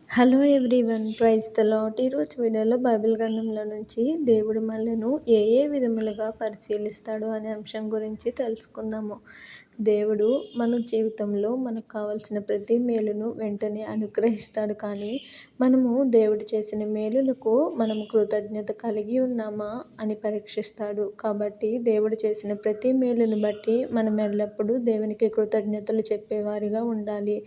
Hello everyone, praise the Lord. ఈరోజు వీడియోలో Bible గ్రంథంలో నుంచి దేవుడు మనలను ఏ ఏ విధములుగా పరిశీలిస్తాడు అనే అంశం గురించి తెలుసుకుందాము. దేవుడు మన జీవితంలో మనకు కావాల్సిన ప్రతి మేలును వెంటనే అనుగ్రహిస్తాడు. కానీ మనము దేవుడు చేసిన మేలులకు మనము కృతజ్ఞత కలిగి ఉన్నామా అని పరీక్షిస్తాడు. కాబట్టి దేవుడు చేసిన ప్రతి మేలును బట్టి మనం ఎల్లప్పుడూ దేవునికి కృతజ్ఞతలు చెప్పేవారిగా ఉండాలి.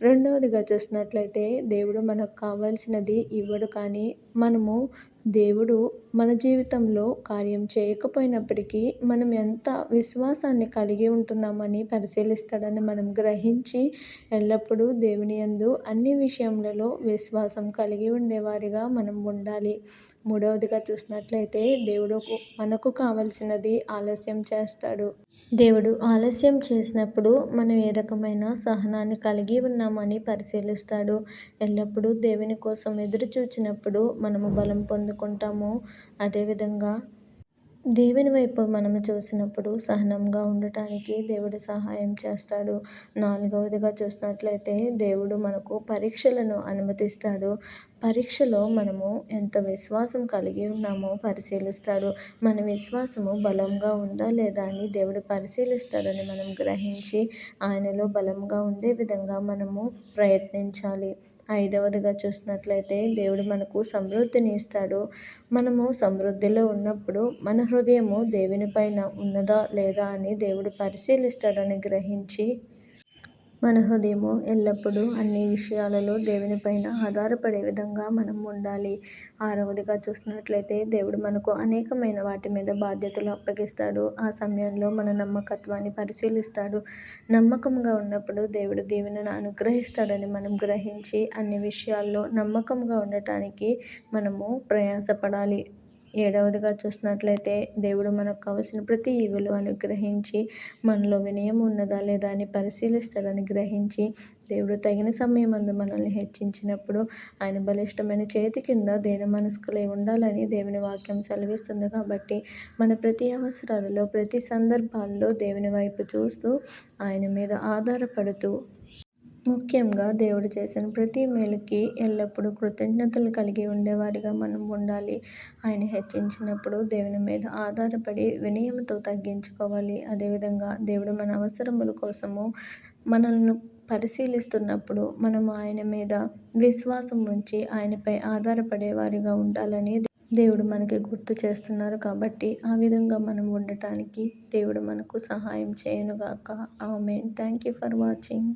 రెండవదిగా చూసినట్లయితే దేవుడు మనకు కావాల్సినది ఇవ్వడు. కానీ మనము దేవుడు మన జీవితంలో కార్యం చేయకపోయినప్పటికీ మనం ఎంత విశ్వాసాన్ని కలిగి ఉంటున్నామని పరిశీలిస్తాడని మనం గ్రహించి ఎల్లప్పుడూ దేవుని యందు అన్ని విషయములలో విశ్వాసం కలిగి ఉండేవారిగా మనం ఉండాలి. మూడవదిగా చూసినట్లయితే దేవుడు మనకు కావలసినది ఆలస్యం చేస్తాడు. దేవుడు ఆలస్యం చేసినప్పుడు మనం ఏ రకమైన సహనాన్ని కలిగి ఉన్నామని పరిశీలిస్తాడు. ఎల్లప్పుడూ దేవుని కోసం ఎదురు చూచినప్పుడు మనము బలం పొందుకుంటాము. అదేవిధంగా దేవుని వైపు మనము చూసినప్పుడు సహనంగా ఉండటానికి దేవుడు సహాయం చేస్తాడు. నాలుగవదిగా చూసినట్లయితే దేవుడు మనకు పరీక్షలను అనుమతిస్తాడు. పరీక్షలో మనము ఎంత విశ్వాసం కలిగి ఉన్నామో పరిశీలిస్తాడు. మన విశ్వాసము బలంగా ఉందా లేదా అని దేవుడు పరిశీలిస్తాడని మనం గ్రహించి ఆయనలో బలంగా ఉండే విధంగా మనము ప్రయత్నించాలి. ఐదవదిగా చూసినట్లయితే దేవుడు మనకు సమృద్ధిని ఇస్తాడు. మనము సమృద్ధిలో ఉన్నప్పుడు మన హృదయము దేవుని పైన ఉన్నదా లేదా అని దేవుడు పరిశీలిస్తాడని గ్రహించి మన హృదయము ఎల్లప్పుడూ అన్ని విషయాలలో దేవుని పైన ఆధారపడే విధంగా మనం ఉండాలి. ఆరవదిగా చూసినట్లయితే దేవుడు మనకు అనేకమైన వాటి మీద బాధ్యతలు అప్పగిస్తాడు. ఆ సమయంలో మన నమ్మకత్వాన్ని పరిశీలిస్తాడు. నమ్మకంగా ఉన్నప్పుడు దేవుడు దీవెనను అనుగ్రహిస్తాడని మనం గ్రహించి అన్ని విషయాల్లో నమ్మకంగా ఉండటానికి మనము ప్రయాసపడాలి. ఏడవదిగా చూసినట్లయితే దేవుడు మనకు కావలసిన ప్రతి ఈవులు అనుగ్రహించి మనలో వినయం ఉన్నదా లేదా అని పరిశీలిస్తాడని గ్రహించి దేవుడు తగిన సమయమందు మనల్ని హెచ్చించినప్పుడు ఆయన బలిష్టమైన చేతి కింద దీన మనస్కులై ఉండాలని దేవుని వాక్యం సెలవిస్తుంది. కాబట్టి మన ప్రతి అవసరాలలో ప్రతి సందర్భాల్లో దేవుని వైపు చూస్తూ ఆయన మీద ఆధారపడుతూ ముఖ్యంగా దేవుడు చేసిన ప్రతి మేలుకి ఎల్లప్పుడూ కృతజ్ఞతలు కలిగి ఉండేవారిగా మనం ఉండాలి. ఆయన హెచ్చించినప్పుడు దేవుని మీద ఆధారపడి వినయంతో తగ్గించుకోవాలి. అదేవిధంగా దేవుడు మన అవసరముల కోసము మనల్ని పరిశీలిస్తున్నప్పుడు మనము ఆయన మీద విశ్వాసం ఉంచి ఆయనపై ఆధారపడే వారిగా ఉండాలని దేవుడు మనకి గుర్తు చేస్తున్నారు. కాబట్టి ఆ విధంగా మనం ఉండటానికి దేవుడు మనకు సహాయం చేయనుగాక. Amen. Thank you for watching.